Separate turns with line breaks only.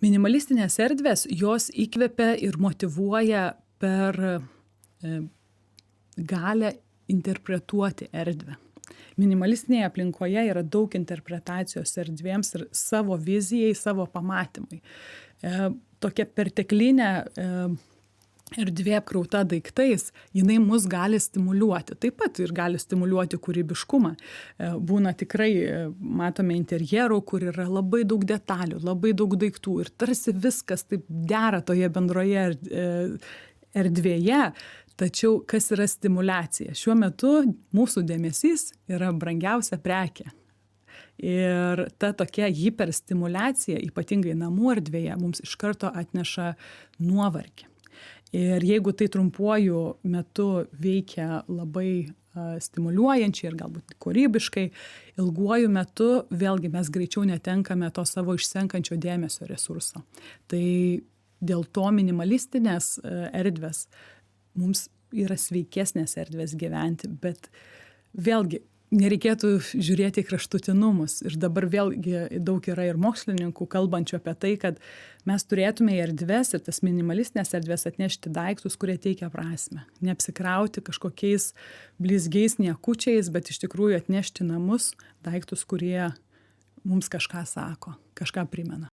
Minimalistinės erdvės, jos įkvepia ir motyvuoja per galią interpretuoti erdvę. Minimalistinėje aplinkoje yra daug interpretacijos erdvėms ir savo vizijai, savo pamatymui. Tokia perteklinė erdvė apkrauta daiktais, jinai mus gali stimuliuoti. Taip pat ir gali stimuliuoti kūrybiškumą. Būna tikrai, matome interjerų, kur yra labai daug detalių, labai daug daiktų ir tarsi viskas taip dera toje bendroje erdvėje. Tačiau kas yra stimuliacija? Šiuo metu mūsų dėmesys yra brangiausia prekė. Ir ta tokia hiperstimuliacija, ypatingai namų erdvėje, mums iš karto atneša nuovargį. Ir jeigu tai trumpuoju metu veikia labai stimuliuojančiai ir galbūt kūrybiškai, ilguoju metu vėlgi mes greičiau netenkame to savo išsenkančio dėmesio resurso. Tai dėl to minimalistinės erdvės mums yra sveikesnės erdvės gyventi, bet vėlgi nereikėtų žiūrėti į kraštutinumus. Ir dabar vėlgi daug yra ir mokslininkų kalbančių apie tai, kad mes turėtume į erdves ir tas minimalistinės erdvės atnešti daiktus, kurie teikia prasmę. Neapsikrauti kažkokiais blizgiais niekučiais, bet iš tikrųjų atnešti namus daiktus, kurie mums kažką sako, kažką primena.